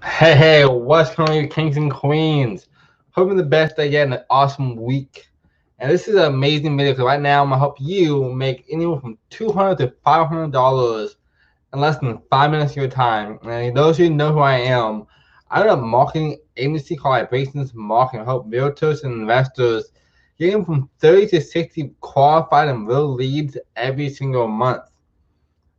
Hey, what's going on, you kings and queens? Hoping the best day yet and an awesome week. And this is an amazing video because right now I'm gonna help you make anywhere from $200 to $500 in less than 5 minutes of your time. And those of you who know who I am, I run a marketing agency called Vibrations Marketing. I help realtors and investors getting from 30 to 60 qualified and real leads every single month.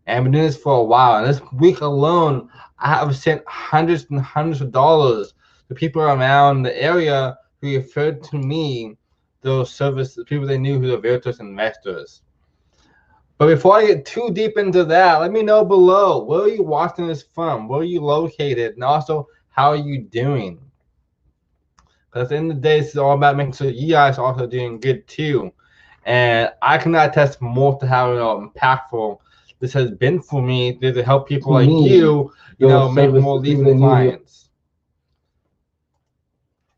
And I've been doing this for a while. And this week alone, I have sent hundreds and hundreds of dollars to people around the area who referred to me those services, people they knew who are realtors and investors. But before I get too deep into that, let me know below, where are you watching this from? Where are you located? And also, how are you doing? Because at the end of the day, this is all about making sure you guys are also doing good too. And I cannot attest more to how impactful this has been for me to help people like make more leads and clients.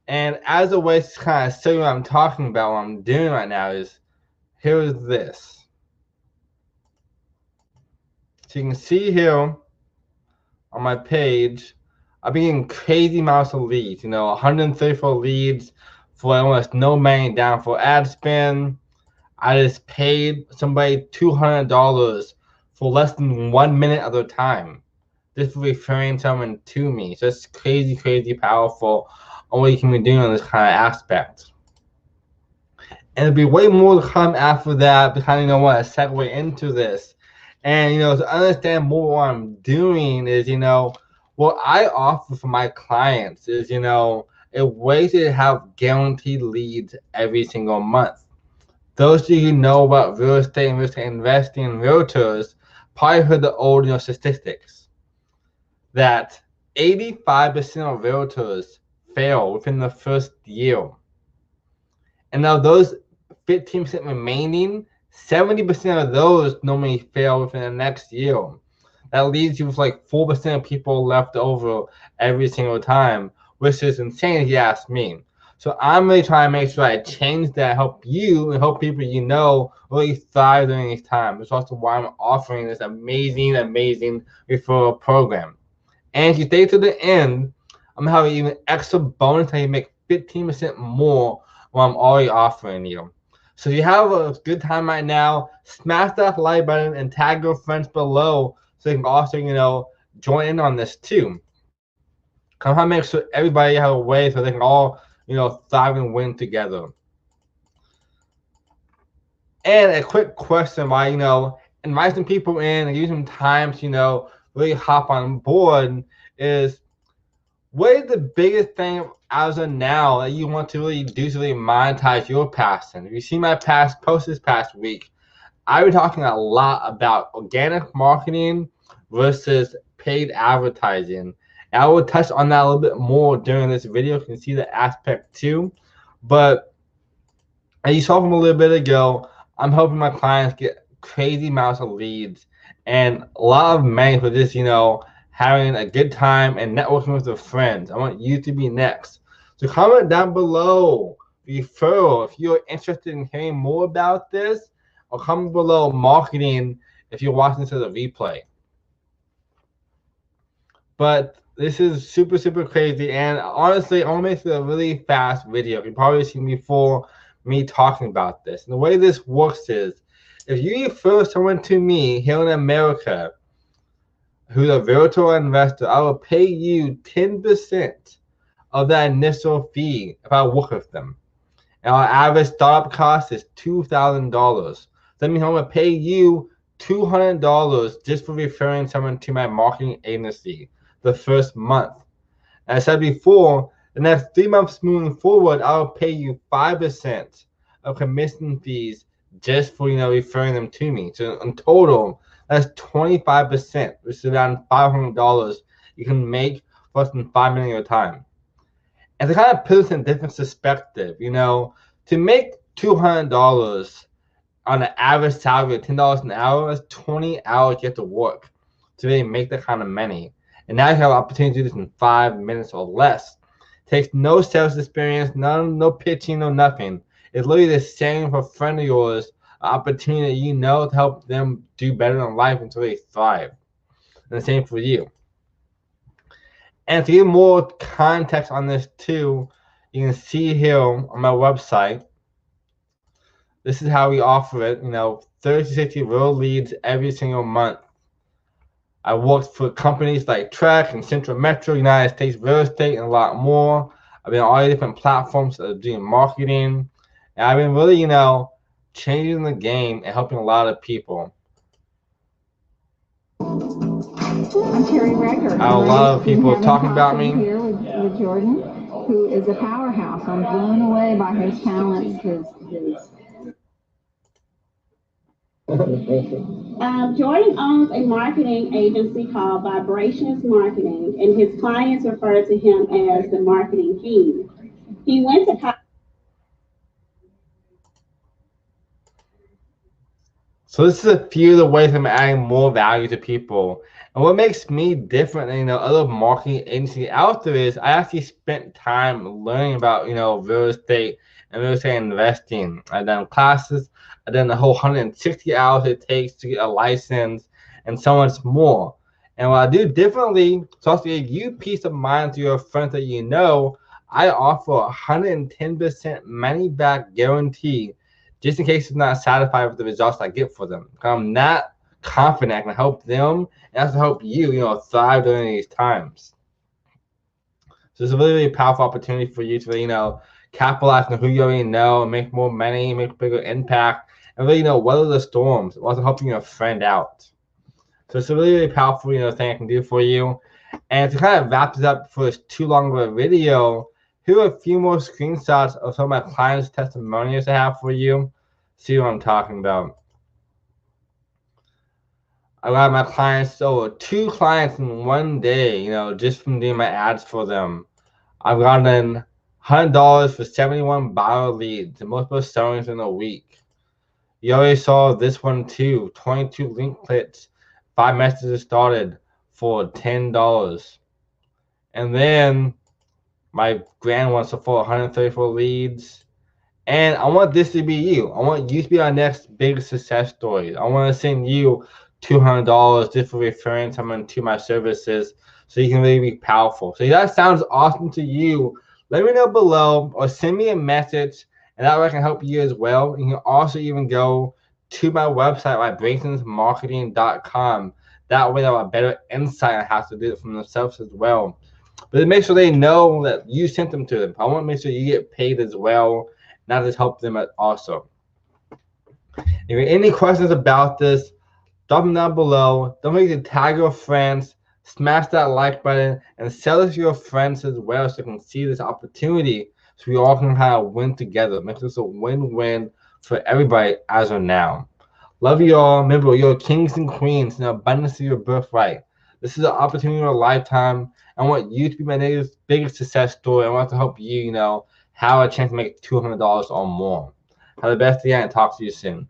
And as a way to kind of show you what I'm talking about, what I'm doing right now is, here's this. So you can see here on my page, I've been getting crazy amounts of leads, 134 leads for almost no money down for ad spend. I just paid somebody $200 for less than 1 minute of their time, just for referring someone to me. So it's crazy, crazy powerful on what you can be doing on this kind of aspect. And there'll be way more to come after that, to kind of want to segue into this. And to understand more what I'm doing is, what I offer for my clients is, a way to have guaranteed leads every single month. Those of you who know about real estate and real estate investing and realtors probably heard the old statistics that 85% of realtors fail within the first year. And now those 15% remaining, 70% of those normally fail within the next year. That leaves you with like 4% of people left over every single time, which is insane if you ask me. So I'm really trying to make sure I change that, help you and help people really thrive during this time. It's also why I'm offering this amazing, amazing referral program. And if you stay to the end, I'm gonna have an even extra bonus how you make 15% more what I'm already offering you. So if you have a good time right now, smash that like button and tag your friends below so they can also, join in on this too. Come on, make sure everybody have a way so they can all, thrive and win together. And a quick question why, inviting people in and using time to, really hop on board is, what is the biggest thing as of now that you want to really do to really monetize your passion? If you see my past post this past week, I've been talking a lot about organic marketing versus paid advertising. And I will touch on that a little bit more during this video. You can see the aspect too. But as you saw from a little bit ago, I'm helping my clients get crazy amounts of leads and a lot of money for this, having a good time and networking with their friends. I want you to be next. So comment down below referral if you're interested in hearing more about this, or comment below marketing if you're watching this as a replay. But this is super, super crazy. And honestly, I want to make this a really fast video. You've probably seen before me talking about this. And the way this works is, if you refer someone to me here in America who's a virtual investor, I will pay you 10% of that initial fee if I work with them. And our average startup cost is $2,000. That means I'm going to pay you $200 just for referring someone to my marketing agency the first month. And I said before, the next 3 months moving forward, I'll pay you 5% of commission fees just for referring them to me. So in total, that's 25%, which is around $500 you can make for less than 5 minutes of your time. And to kind of put this in a different perspective, to make $200 on an average salary of $10 an hour, that's 20 hours you have to work to really make that kind of money. And now you have an opportunity to do this in 5 minutes or less. It takes no sales experience, no pitching, no nothing. It's literally the same for a friend of yours, an opportunity to help them do better in life until they thrive. And the same for you. And to get more context on this too, you can see here on my website, this is how we offer it, 30 to 60 real leads every single month. I worked for companies like Trek and Central Metro, United States Real Estate, and a lot more. I've been on all the different platforms of doing marketing. And I've been really, changing the game and helping a lot of people. I'm Terry Recker. A lot of people talking about me. Here with Jordan, who is a powerhouse. I'm blown away by his talents. Jordan owns a marketing agency called Vibrations Marketing, and his clients refer to him as the marketing king. He went to college. So this is a few of the ways I'm adding more value to people. And what makes me different than other marketing agencies out there is I actually spent time learning about real estate and real estate investing. I've done classes, I've done the whole 160 hours it takes to get a license, and so much more. And what I do differently, so also give you peace of mind to your friends that I offer 110% money back guarantee, just in case it's not satisfied with the results I get for them. I'm not confident I can help them and also help you, thrive during these times. So it's a really, really powerful opportunity for you to, capitalize on who you already know, make more money, make a bigger impact, and really, weather the storms, also helping your friend out. So it's a really, really powerful, thing I can do for you. And to kind of wrap this up for this too long of a video, here are a few more screenshots of some of my clients' testimonials I have for you. See what I'm talking about. I got my clients, so 2 clients in one day, just from doing my ads for them. I've gotten $100 for 71 buyer leads, the most most sellings in a week. You already saw this one too, 22 link clicks, 5 messages started for $10. And then my grand one so far, 134 leads. And I want this to be you. I want you to be our next big success story. I want to send you $200 just for referring someone to my services so you can really be powerful. So if that sounds awesome to you, let me know below or send me a message, and that way I can help you as well. You can also even go to my website, vibrationsmarketing.com. That way they'll have a better insight on how to do it from themselves as well. But make sure they know that you sent them to them. I want to make sure you get paid as well, not just help them also. If you have any questions about this, drop them down below. Don't forget to tag your friends, smash that like button, and sell it to your friends as well so you can see this opportunity so we all can kind of win together. Make this a win-win for everybody as of now. Love you all. Remember, you're kings and queens in the abundance of your birthright. This is an opportunity of a lifetime. I want you to be my biggest success story. I want to help you, have a chance to make $200 or more. Have the best day and talk to you soon.